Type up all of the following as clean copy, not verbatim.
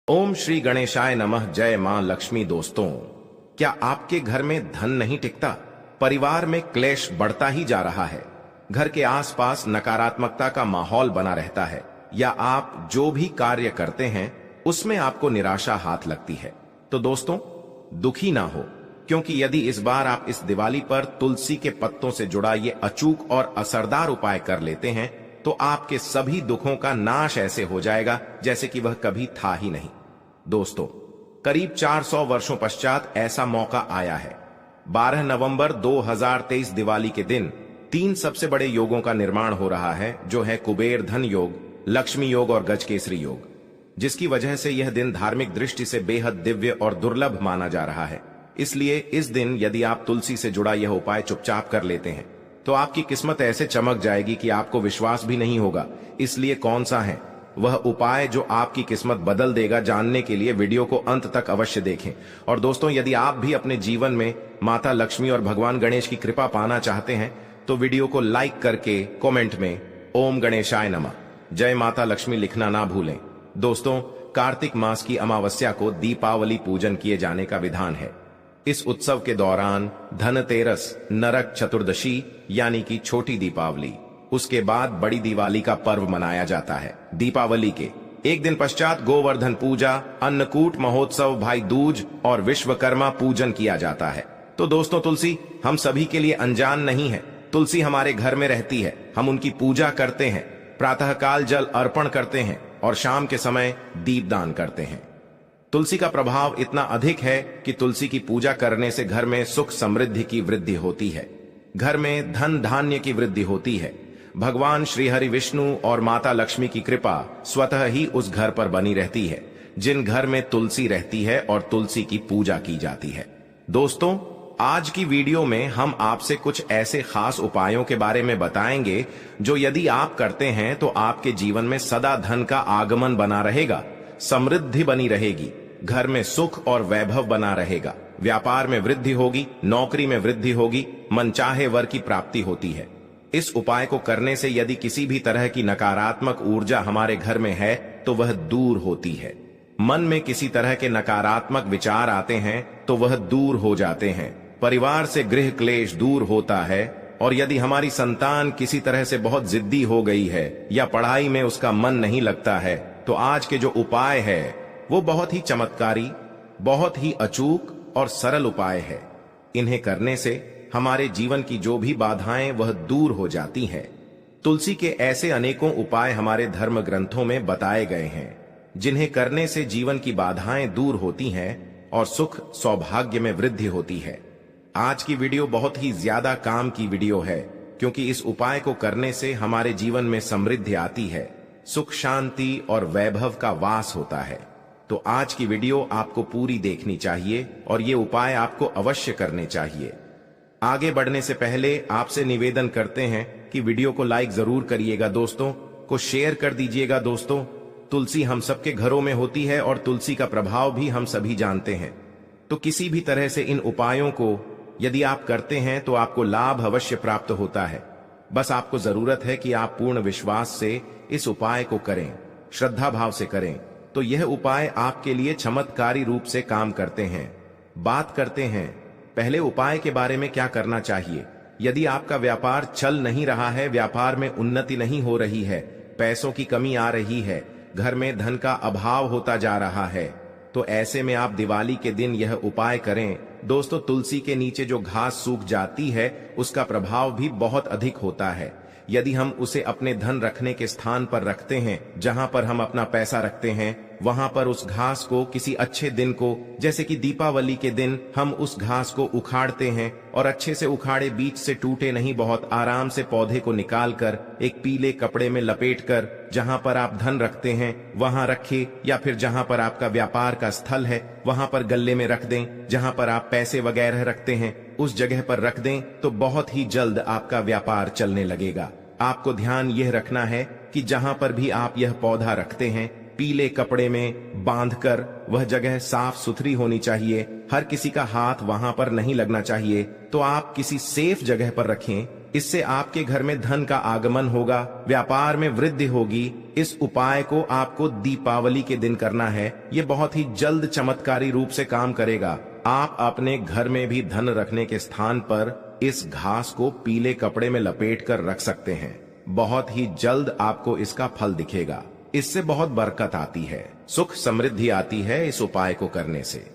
ओम श्री गणेशाय नमः। जय मां लक्ष्मी। दोस्तों, क्या आपके घर में धन नहीं टिकता? परिवार में क्लेश बढ़ता ही जा रहा है, घर के आसपास नकारात्मकता का माहौल बना रहता है, या आप जो भी कार्य करते हैं उसमें आपको निराशा हाथ लगती है? तो दोस्तों, दुखी ना हो, क्योंकि यदि इस बार आप इस दिवाली पर तुलसी के पत्तों से जुड़ा ये अचूक और असरदार उपाय कर लेते हैं तो आपके सभी दुखों का नाश ऐसे हो जाएगा जैसे कि वह कभी था ही नहीं। दोस्तों, करीब 400 वर्षों पश्चात ऐसा मौका आया है। 12 नवंबर 2023 दिवाली के दिन 3 सबसे बड़े योगों का निर्माण हो रहा है, जो है कुबेर धन योग, लक्ष्मी योग और गजकेसरी योग, जिसकी वजह से यह दिन धार्मिक दृष्टि से बेहद दिव्य और दुर्लभ माना जा रहा है। इसलिए इस दिन यदि आप तुलसी से जुड़ा यह उपाय चुपचाप कर लेते हैं तो आपकी किस्मत ऐसे चमक जाएगी कि आपको विश्वास भी नहीं होगा। इसलिए कौन सा है वह उपाय जो आपकी किस्मत बदल देगा, जानने के लिए वीडियो को अंत तक अवश्य देखें। और दोस्तों, यदि आप भी अपने जीवन में माता लक्ष्मी और भगवान गणेश की कृपा पाना चाहते हैं तो वीडियो को लाइक करके कमेंट में ओम गणेशाय नमः, जय माता लक्ष्मी लिखना ना भूलें। दोस्तों, कार्तिक मास की अमावस्या को दीपावली पूजन किए जाने का विधान है। इस उत्सव के दौरान धनतेरस, नरक चतुर्दशी यानी कि छोटी दीपावली, उसके बाद बड़ी दिवाली का पर्व मनाया जाता है। दीपावली के एक दिन पश्चात गोवर्धन पूजा, अन्नकूट महोत्सव, भाई दूज और विश्वकर्मा पूजन किया जाता है। तो दोस्तों, तुलसी हम सभी के लिए अनजान नहीं है। तुलसी हमारे घर में रहती है, हम उनकी पूजा करते हैं, प्रातःकाल जल अर्पण करते हैं और शाम के समय दीपदान करते हैं। तुलसी का प्रभाव इतना अधिक है कि तुलसी की पूजा करने से घर में सुख समृद्धि की वृद्धि होती है, घर में धन धान्य की वृद्धि होती है। भगवान श्री हरि विष्णु और माता लक्ष्मी की कृपा स्वतः ही उस घर पर बनी रहती है जिन घर में तुलसी रहती है और तुलसी की पूजा की जाती है। दोस्तों, आज की वीडियो में हम आपसे कुछ ऐसे खास उपायों के बारे में बताएंगे जो यदि आप करते हैं तो आपके जीवन में सदा धन का आगमन बना रहेगा, समृद्धि बनी रहेगी, घर में सुख और वैभव बना रहेगा, व्यापार में वृद्धि होगी, नौकरी में वृद्धि होगी, मनचाहे वर की प्राप्ति होती है। इस उपाय को करने से यदि किसी भी तरह की नकारात्मक ऊर्जा हमारे घर में है तो वह दूर होती है। मन में किसी तरह के नकारात्मक विचार आते हैं तो वह दूर हो जाते हैं। परिवार से गृह क्लेश दूर होता है। और यदि हमारी संतान किसी तरह से बहुत जिद्दी हो गई है या पढ़ाई में उसका मन नहीं लगता है तो आज के जो उपाय है वो बहुत ही चमत्कारी, बहुत ही अचूक और सरल उपाय है। इन्हें करने से हमारे जीवन की जो भी बाधाएं वह दूर हो जाती हैं। तुलसी के ऐसे अनेकों उपाय हमारे धर्म ग्रंथों में बताए गए हैं जिन्हें करने से जीवन की बाधाएं दूर होती हैं और सुख सौभाग्य में वृद्धि होती है। आज की वीडियो बहुत ही ज्यादा काम की वीडियो है, क्योंकि इस उपाय को करने से हमारे जीवन में समृद्धि आती है, सुख शांति और वैभव का वास होता है। तो आज की वीडियो आपको पूरी देखनी चाहिए और ये उपाय आपको अवश्य करने चाहिए। आगे बढ़ने से पहले आपसे निवेदन करते हैं कि वीडियो को लाइक जरूर करिएगा, दोस्तों को शेयर कर दीजिएगा। दोस्तों, तुलसी हम सबके घरों में होती है और तुलसी का प्रभाव भी हम सभी जानते हैं। तो किसी भी तरह से इन उपायों को यदि आप करते हैं तो आपको लाभ अवश्य प्राप्त होता है। बस आपको जरूरत है कि आप पूर्ण विश्वास से इस उपाय को करें, श्रद्धा भाव से करें, तो यह उपाय आपके लिए चमत्कारी रूप से काम करते हैं। बात करते हैं पहले उपाय के बारे में क्या करना चाहिए। यदि आपका व्यापार चल नहीं रहा है, व्यापार में उन्नति नहीं हो रही है, पैसों की कमी आ रही है, घर में धन का अभाव होता जा रहा है, तो ऐसे में आप दिवाली के दिन यह उपाय करें। दोस्तों, तुलसी के नीचे जो घास सूख जाती है उसका प्रभाव भी बहुत अधिक होता है। यदि हम उसे अपने धन रखने के स्थान पर रखते हैं, जहां पर हम अपना पैसा रखते हैं, वहां पर उस घास को किसी अच्छे दिन को, जैसे कि दीपावली के दिन, हम उस घास को उखाड़ते हैं और अच्छे से उखाड़े, बीच से टूटे नहीं, बहुत आराम से पौधे को निकालकर एक पीले कपड़े में लपेटकर जहां पर आप धन रखते हैं वहां रखें, या फिर जहां पर आपका व्यापार का स्थल है वहां पर गल्ले में रख दें। जहां पर आप पैसे वगैरह रखते हैं उस जगह पर रख दें तो बहुत ही जल्द आपका व्यापार चलने लगेगा। आपको ध्यान यह रखना है कि जहां पर भी आप यह पौधा रखते हैं, पीले कपड़े में बांधकर वह जगह साफ सुथरी होनी चाहिए, हर किसी का हाथ वहां पर नहीं लगना चाहिए। तो आप किसी सेफ जगह पर रखें, इससे आपके घर में धन का आगमन होगा, व्यापार में वृद्धि होगी। इस उपाय को आपको दीपावली के दिन करना है। ये बहुत ही जल्द चमत्कारी रूप से काम करेगा। आप अपने घर में भी धन रखने के स्थान पर इस घास को पीले कपड़े में लपेट कर रख सकते हैं। बहुत ही जल्द आपको इसका फल दिखेगा। इससे बहुत बरकत आती है, सुख समृद्धि आती है इस उपाय को करने से।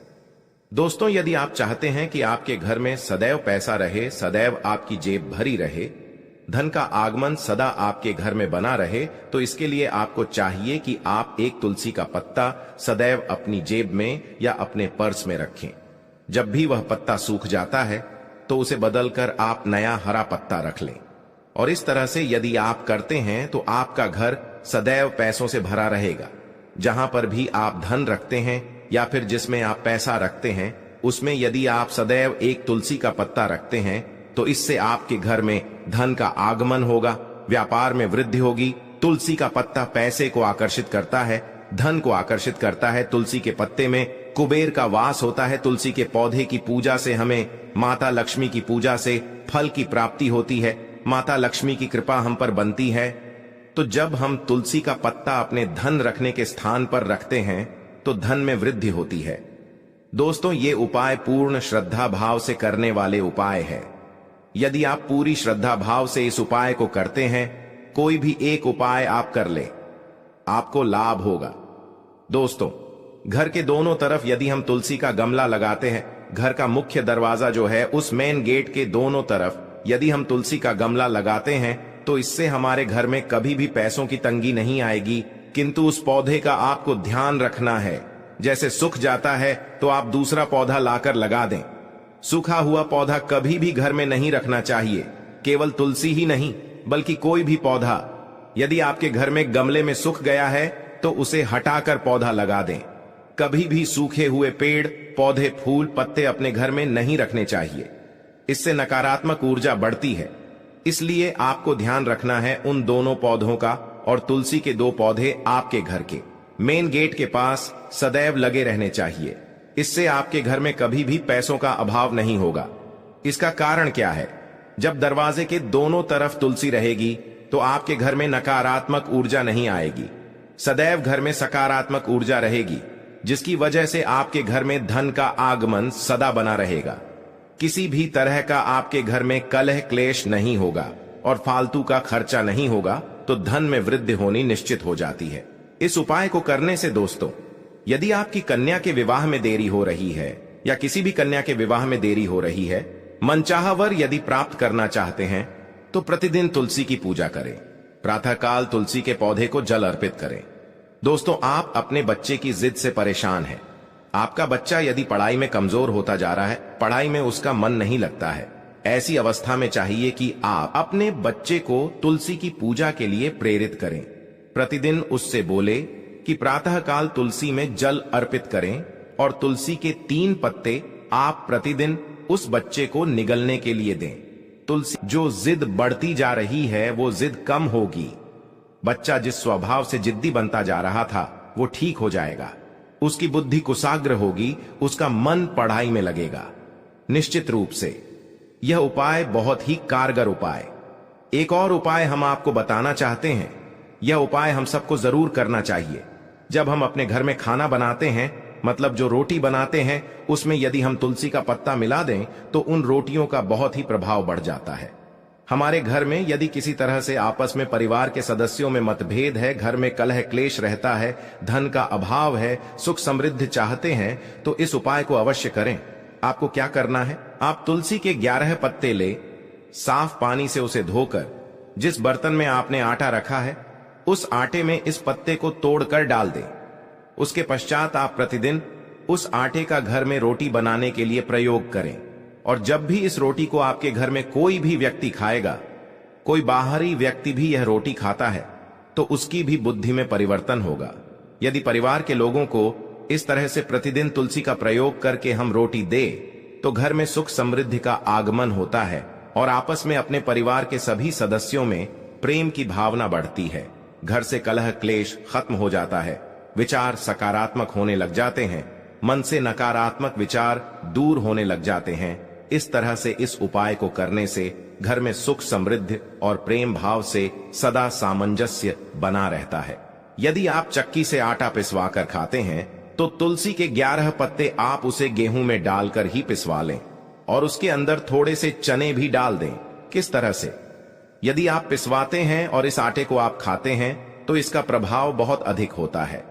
दोस्तों, यदि आप चाहते हैं कि आपके घर में सदैव पैसा रहे, सदैव आपकी जेब भरी रहे, धन का आगमन सदा आपके घर में बना रहे, तो इसके लिए आपको चाहिए कि आप एक तुलसी का पत्ता सदैव अपनी जेब में या अपने पर्स में रखें। जब भी वह पत्ता सूख जाता है तो उसे बदलकर आप नया हरा पत्ता रख लें। और इस तरह से यदि आप करते हैं तो आपका घर सदैव पैसों से भरा रहेगा। जहां पर भी आप धन रखते हैं या फिर जिसमें आप पैसा रखते हैं, उसमें यदि आप सदैव एक तुलसी का पत्ता रखते हैं तो इससे आपके घर में धन का आगमन होगा, व्यापार में वृद्धि होगी। तुलसी का पत्ता पैसे को आकर्षित करता है, धन को आकर्षित करता है। तुलसी के पत्ते में कुबेर का वास होता है। तुलसी के पौधे की पूजा से हमें माता लक्ष्मी की पूजा से फल की प्राप्ति होती है। माता लक्ष्मी की कृपा हम पर बनती है। तो जब हम तुलसी का पत्ता अपने धन रखने के स्थान पर रखते हैं तो धन में वृद्धि होती है। दोस्तों, ये उपाय पूर्ण श्रद्धा भाव से करने वाले उपाय है। यदि आप पूरी श्रद्धा भाव से इस उपाय को करते हैं, कोई भी एक उपाय आप कर ले, आपको लाभ होगा। दोस्तों, घर के दोनों तरफ यदि हम तुलसी का गमला लगाते हैं, घर का मुख्य दरवाजा जो है उस मेन गेट के दोनों तरफ यदि हम तुलसी का गमला लगाते हैं तो इससे हमारे घर में कभी भी पैसों की तंगी नहीं आएगी। किंतु उस पौधे का आपको ध्यान रखना है। जैसे सूख जाता है तो आप दूसरा पौधा लाकर लगा दें। सूखा हुआ पौधा कभी भी घर में नहीं रखना चाहिए। केवल तुलसी ही नहीं बल्कि कोई भी पौधा यदि आपके घर में गमले में सूख गया है तो उसे हटाकर पौधा लगा दें। कभी भी सूखे हुए पेड़, पौधे, फूल, पत्ते अपने घर में नहीं रखने चाहिए। इससे नकारात्मक ऊर्जा बढ़ती है। इसलिए आपको ध्यान रखना है उन दोनों पौधों का, और तुलसी के 2 पौधे आपके घर के मेन गेट के पास सदैव लगे रहने चाहिए। इससे आपके घर में कभी भी पैसों का अभाव नहीं होगा। इसका कारण क्या है? जब दरवाजे के दोनों तरफ तुलसी रहेगी तो आपके घर में नकारात्मक ऊर्जा नहीं आएगी। सदैव घर में सकारात्मक ऊर्जा रहेगी, जिसकी वजह से आपके घर में धन का आगमन सदा बना रहेगा। किसी भी तरह का आपके घर में कलह क्लेश नहीं होगा और फालतू का खर्चा नहीं होगा, तो धन में वृद्धि होनी निश्चित हो जाती है। इस उपाय को करने से दोस्तों, यदि आपकी कन्या के विवाह में देरी हो रही है या किसी भी कन्या के विवाह में देरी हो रही है, मनचाहा वर यदि प्राप्त करना चाहते हैं तो प्रतिदिन तुलसी की पूजा करें। प्रातःकाल तुलसी के पौधे को जल अर्पित करें। दोस्तों, आप अपने बच्चे की जिद से परेशान हैं। आपका बच्चा यदि पढ़ाई में कमजोर होता जा रहा है, पढ़ाई में उसका मन नहीं लगता है, ऐसी अवस्था में चाहिए कि आप अपने बच्चे को तुलसी की पूजा के लिए प्रेरित करें। प्रतिदिन उससे बोले कि प्रातःकाल तुलसी में जल अर्पित करें और तुलसी के 3 पत्ते आप प्रतिदिन उस बच्चे को निगलने के लिए दें। तुलसी जो जिद बढ़ती जा रही है वो जिद कम होगी। बच्चा जिस स्वभाव से जिद्दी बनता जा रहा था वो ठीक हो जाएगा। उसकी बुद्धि कुशाग्र होगी, उसका मन पढ़ाई में लगेगा। निश्चित रूप से यह उपाय बहुत ही कारगर उपाय। एक और उपाय हम आपको बताना चाहते हैं। यह उपाय हम सबको जरूर करना चाहिए। जब हम अपने घर में खाना बनाते हैं, मतलब जो रोटी बनाते हैं, उसमें यदि हम तुलसी का पत्ता मिला दें तो उन रोटियों का बहुत ही प्रभाव बढ़ जाता है। हमारे घर में यदि किसी तरह से आपस में परिवार के सदस्यों में मतभेद है, घर में कलह क्लेश रहता है, धन का अभाव है, सुख समृद्धि चाहते हैं, तो इस उपाय को अवश्य करें। आपको क्या करना है? आप तुलसी के 11 पत्ते ले, साफ पानी से उसे धोकर जिस बर्तन में आपने आटा रखा है उस आटे में इस पत्ते को तोड़कर डाल दें। उसके पश्चात आप प्रतिदिन उस आटे का घर में रोटी बनाने के लिए प्रयोग करें। और जब भी इस रोटी को आपके घर में कोई भी व्यक्ति खाएगा, कोई बाहरी व्यक्ति भी यह रोटी खाता है, तो उसकी भी बुद्धि में परिवर्तन होगा। यदि परिवार के लोगों को इस तरह से प्रतिदिन तुलसी का प्रयोग करके हम रोटी दे तो घर में सुख समृद्धि का आगमन होता है और आपस में अपने परिवार के सभी सदस्यों में प्रेम की भावना बढ़ती है। घर से कलह क्लेश खत्म हो जाता है, विचार सकारात्मक होने लग जाते हैं, मन से नकारात्मक विचार दूर होने लग जाते हैं। इस तरह से इस उपाय को करने से घर में सुख समृद्धि और प्रेम भाव से सदा सामंजस्य बना रहता है। यदि आप चक्की से आटा पिसवा कर खाते हैं तो तुलसी के 11 पत्ते आप उसे गेहूं में डालकर ही पिसवा लें और उसके अंदर थोड़े से चने भी डाल दें। किस तरह से? यदि आप पिसवाते हैं और इस आटे को आप खाते हैं तो इसका प्रभाव बहुत अधिक होता है,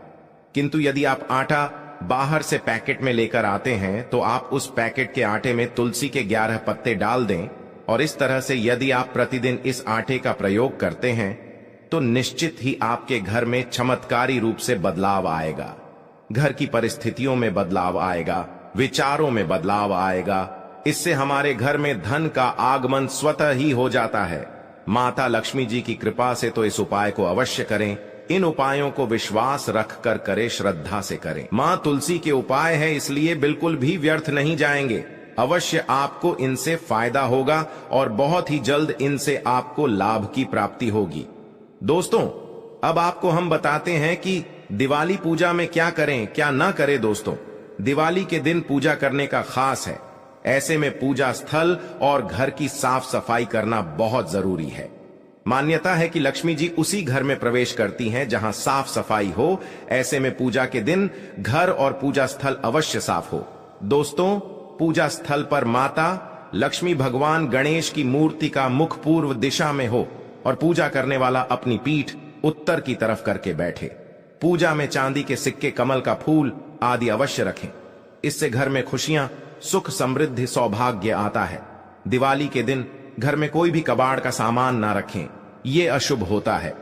किंतु यदि आप आटा बाहर से पैकेट में लेकर आते हैं तो आप उस पैकेट के आटे में तुलसी के 11 पत्ते डाल दें और इस तरह से यदि आप प्रतिदिन इस आटे का प्रयोग करते हैं तो निश्चित ही आपके घर में चमत्कारी रूप से बदलाव आएगा। घर की परिस्थितियों में बदलाव आएगा, विचारों में बदलाव आएगा। इससे हमारे घर में धन का आगमन स्वतः ही हो जाता है। माता लक्ष्मी जी की कृपा से तो इस उपाय को अवश्य करें। इन उपायों को विश्वास रखकर करें, श्रद्धा से करें। मां तुलसी के उपाय है, इसलिए बिल्कुल भी व्यर्थ नहीं जाएंगे। अवश्य आपको इनसे फायदा होगा और बहुत ही जल्द इनसे आपको लाभ की प्राप्ति होगी। दोस्तों, अब आपको हम बताते हैं कि दिवाली पूजा में क्या करें क्या ना करें। दोस्तों, दिवाली के दिन पूजा करने का खास है। ऐसे में पूजा स्थल और घर की साफ सफाई करना बहुत जरूरी है। मान्यता है कि लक्ष्मी जी उसी घर में प्रवेश करती हैं जहां साफ सफाई हो। ऐसे में पूजा के दिन घर और पूजा स्थल अवश्य साफ हो। दोस्तों, पूजा स्थल पर माता लक्ष्मी भगवान गणेश की मूर्ति का मुख पूर्व दिशा में हो और पूजा करने वाला अपनी पीठ उत्तर की तरफ करके बैठे। पूजा में चांदी के सिक्के, कमल का फूल आदि अवश्य रखें। इससे घर में खुशियां, सुख, समृद्धि, सौभाग्य आता है। दिवाली के दिन घर में कोई भी कबाड़ का सामान ना रखें, ये अशुभ होता है।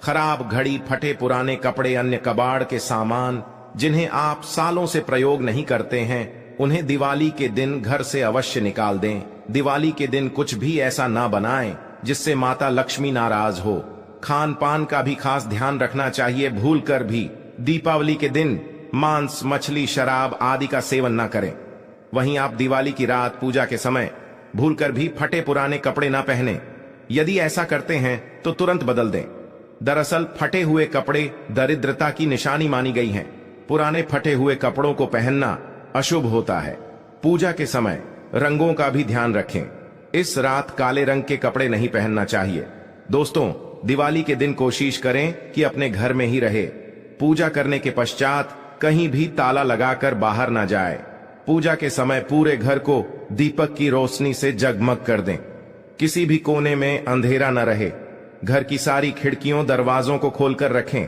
खराब घड़ी, फटे पुराने कपड़े, अन्य कबाड़ के सामान जिन्हें आप सालों से प्रयोग नहीं करते हैं, उन्हें दिवाली के दिन घर से अवश्य निकाल दें। दिवाली के दिन कुछ भी ऐसा ना बनाएं जिससे माता लक्ष्मी नाराज हो। खान पान का भी खास ध्यान रखना चाहिए। भूल कर भी दीपावली के दिन मांस, मछली, शराब आदि का सेवन ना करें। वहीं आप दिवाली की रात पूजा के समय भूलकर भी फटे पुराने कपड़े ना पहने। यदि ऐसा करते हैं तो तुरंत बदल दें। दरअसल फटे हुए कपड़े दरिद्रता की निशानी मानी गई हैं। पुराने फटे हुए कपड़ों को पहनना अशुभ होता है। पूजा के समय रंगों का भी ध्यान रखें। इस रात काले रंग के कपड़े नहीं पहनना चाहिए। दोस्तों, दिवाली के दिन कोशिश करें कि अपने घर में ही रहे। पूजा करने के पश्चात कहीं भी ताला लगाकर बाहर ना जाए। पूजा के समय पूरे घर को दीपक की रोशनी से जगमग कर दें। किसी भी कोने में अंधेरा न रहे। घर की सारी खिड़कियों, दरवाजों को खोलकर रखें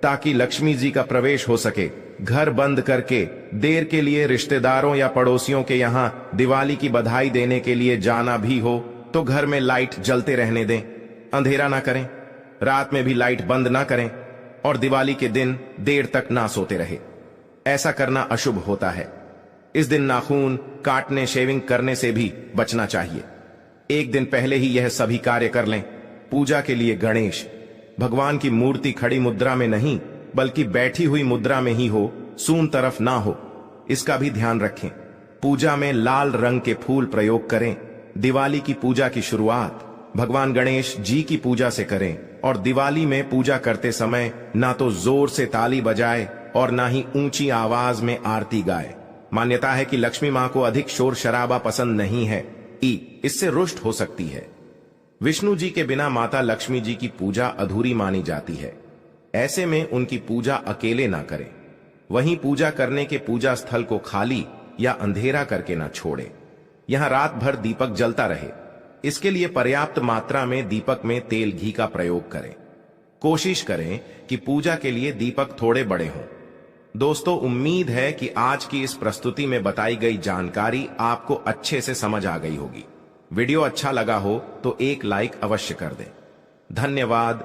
ताकि लक्ष्मी जी का प्रवेश हो सके। घर बंद करके देर के लिए रिश्तेदारों या पड़ोसियों के यहां दिवाली की बधाई देने के लिए जाना भी हो तो घर में लाइट जलते रहने दें। अंधेरा ना करें, रात में भी लाइट बंद ना करें और दिवाली के दिन देर तक ना सोते रहे। ऐसा करना अशुभ होता है। इस दिन नाखून काटने, शेविंग करने से भी बचना चाहिए। एक दिन पहले ही यह सभी कार्य कर लें। पूजा के लिए गणेश भगवान की मूर्ति खड़ी मुद्रा में नहीं बल्कि बैठी हुई मुद्रा में ही हो, सून तरफ ना हो, इसका भी ध्यान रखें। पूजा में लाल रंग के फूल प्रयोग करें। दिवाली की पूजा की शुरुआत भगवान गणेश जी की पूजा से करें और दिवाली में पूजा करते समय ना तो जोर से ताली बजाए और ना ही ऊंची आवाज में आरती गाए। मान्यता है कि लक्ष्मी मां को अधिक शोर शराबा पसंद नहीं है, इससे रुष्ट हो सकती है। विष्णु जी के बिना माता लक्ष्मी जी की पूजा अधूरी मानी जाती है। ऐसे में उनकी पूजा अकेले ना करें। वहीं पूजा करने के पूजा स्थल को खाली या अंधेरा करके ना छोड़े। यहां रात भर दीपक जलता रहे। इसके लिए पर्याप्त मात्रा में दीपक में तेल घी का प्रयोग करें। कोशिश करें कि पूजा के लिए दीपक थोड़े बड़े हों। दोस्तों, उम्मीद है कि आज की इस प्रस्तुति में बताई गई जानकारी आपको अच्छे से समझ आ गई होगी। वीडियो अच्छा लगा हो तो एक लाइक अवश्य कर दें। धन्यवाद।